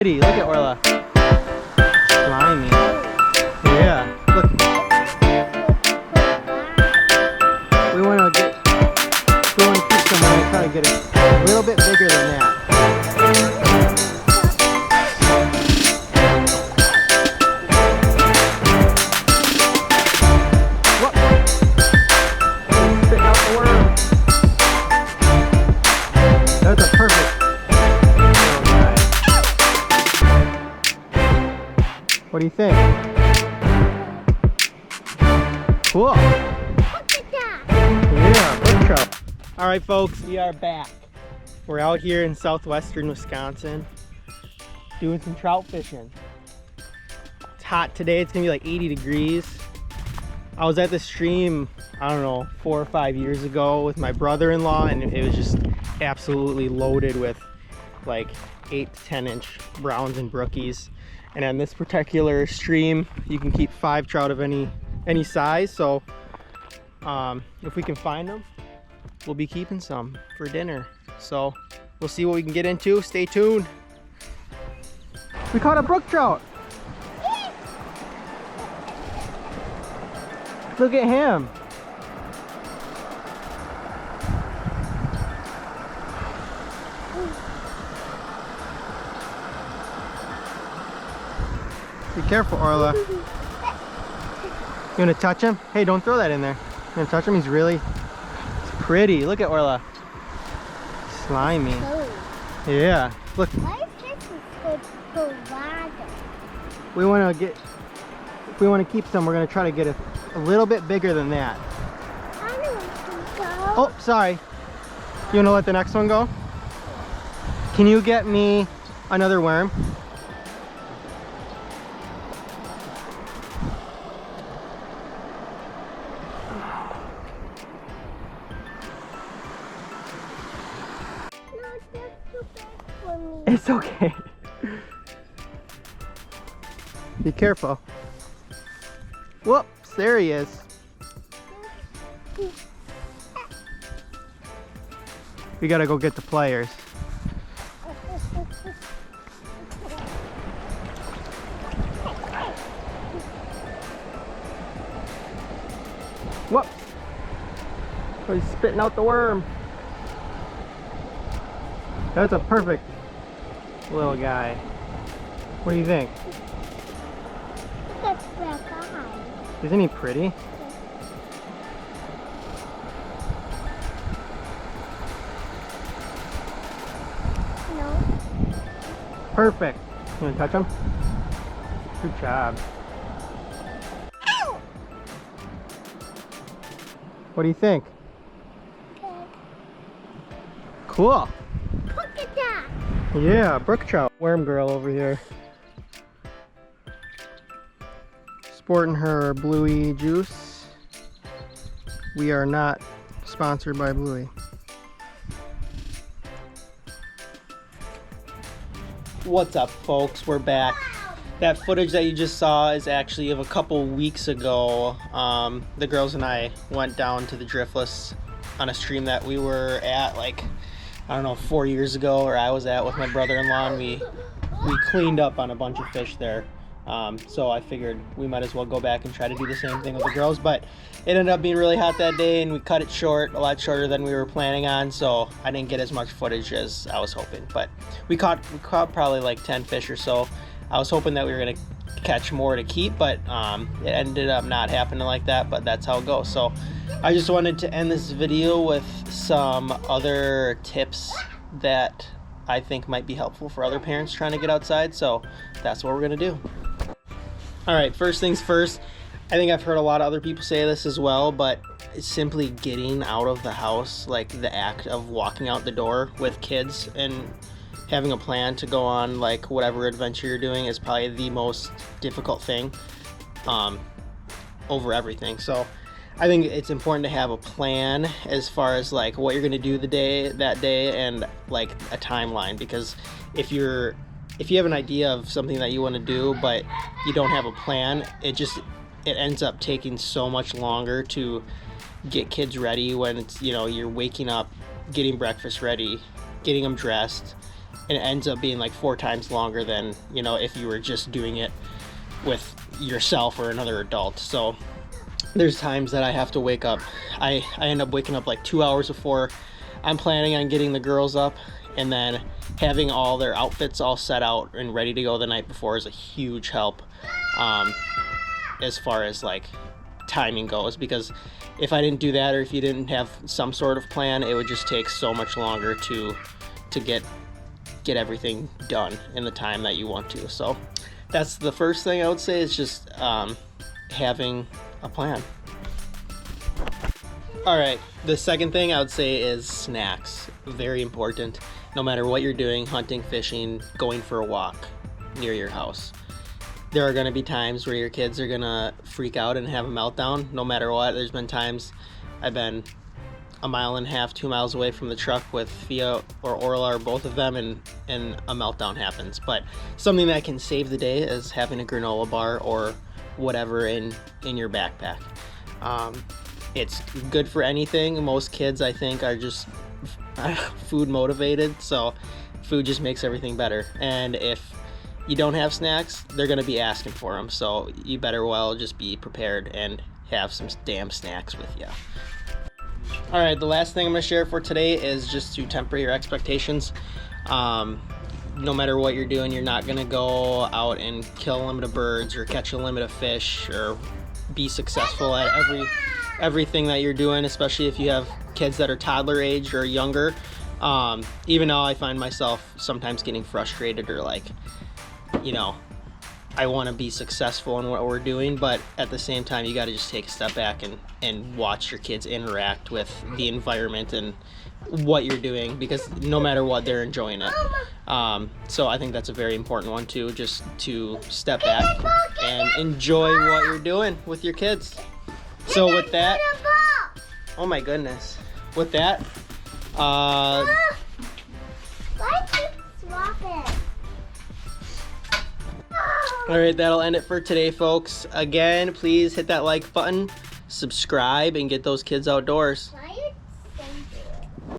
Look at Orla. Slimy. Yeah. Look. We want to keep some. We're gonna try to get it a little bit bigger than that. Whoop. Spitting out the worm. That's a perfect. What do you think? Cool. Look at that. Yeah, brook trout. All right, folks, we are back. We're out here in southwestern Wisconsin doing some trout fishing. It's hot today. It's gonna be like 80 degrees. I was at the stream, I don't know, 4 or 5 years ago with my brother-in-law, and it was just absolutely loaded with like 8 to 10 inch browns and brookies. And on this particular stream, you can keep 5 trout of any size. So if we can find them, we'll be keeping some for dinner. So we'll see what we can get into. Stay tuned. We caught a brook trout. Look at him. Be careful, Orla. You want to touch him? Hey, don't throw that in there. You want to touch him? He's pretty. Look at Orla. Slimy. Yeah. Look. Why is this so large? We want to get. If we want to keep some, we're going to try to get a little bit bigger than that. I don't want to go. Oh, sorry. You want to let the next one go? Can you get me another worm? It's okay. Be careful. Whoops, there he is. We gotta go get the pliers. Whoop! Oh, he's spitting out the worm. That's a perfect little guy. What do you think? That's black eye. Isn't he pretty? No. Perfect. You want to touch him? Good job. Ow! What do you think? Okay. Cool. Look at that. Yeah, brook trout. Worm girl over here. Sporting her Bluey juice. We are not sponsored by Bluey. What's up, folks? We're back. That footage that you just saw is actually of a couple weeks ago. The girls and I went down to the Driftless on a stream that we were at like, I don't know, 4 years ago, or I was at with my brother-in-law, and we cleaned up on a bunch of fish there. So I figured we might as well go back and try to do the same thing with the girls, but it ended up being really hot that day, and we cut it short, a lot shorter than we were planning on, so I didn't get as much footage as I was hoping. But we caught probably like 10 fish or so. I was hoping that we were gonna catch more to keep, but it ended up not happening like that, but that's how it goes. So I just wanted to end this video with some other tips that I think might be helpful for other parents trying to get outside, so that's what we're gonna do. All right, first things first, I think I've heard a lot of other people say this as well, but simply getting out of the house, like the act of walking out the door with kids and having a plan to go on like whatever adventure you're doing is probably the most difficult thing over everything. So I think it's important to have a plan as far as like what you're going to do that day and like a timeline, because if you have an idea of something that you want to do but you don't have a plan, it ends up taking so much longer to get kids ready when it's, you know, you're waking up, getting breakfast ready, getting them dressed, it ends up being like 4 times longer than, you know, if you were just doing it with yourself or another adult. So there's times that I have to wake up. I end up waking up like 2 hours before I'm planning on getting the girls up, and then having all their outfits all set out and ready to go the night before is a huge help as far as like timing goes, because if I didn't do that, or if you didn't have some sort of plan, it would just take so much longer to get everything done in the time that you want to. So that's the first thing I would say, is just having a plan. All right, the second thing I would say is snacks. Very important. No matter what you're doing, hunting, fishing, going for a walk near your house, there are going to be times where your kids are going to freak out and have a meltdown. No matter what, there's been times I've been 1.5 miles, 2 miles away from the truck with Fia or Orla or both of them, and a meltdown happens. But something that can save the day is having a granola bar or whatever in your backpack. It's good for anything. Most kids, I think, are just food motivated, so food just makes everything better. And if you don't have snacks, they're going to be asking for them, so you better well just be prepared and have some damn snacks with you. All right, the last thing I'm going to share for today is just to temper your expectations. No matter what you're doing, you're not going to go out and kill a limit of birds or catch a limit of fish or be successful at everything that you're doing, especially if you have kids that are toddler age or younger. Even now, I find myself sometimes getting frustrated, or like, you know, I want to be successful in what we're doing, but at the same time, you got to just take a step back and watch your kids interact with the environment and what you're doing, because no matter what, they're enjoying it. So I think that's a very important one too, just to step back and enjoy what you're doing with your kids. So with that, oh my goodness, with that, Why keep swapping? all right, that'll end it for today, folks. Again, please hit that like button, subscribe, and get those kids outdoors. Why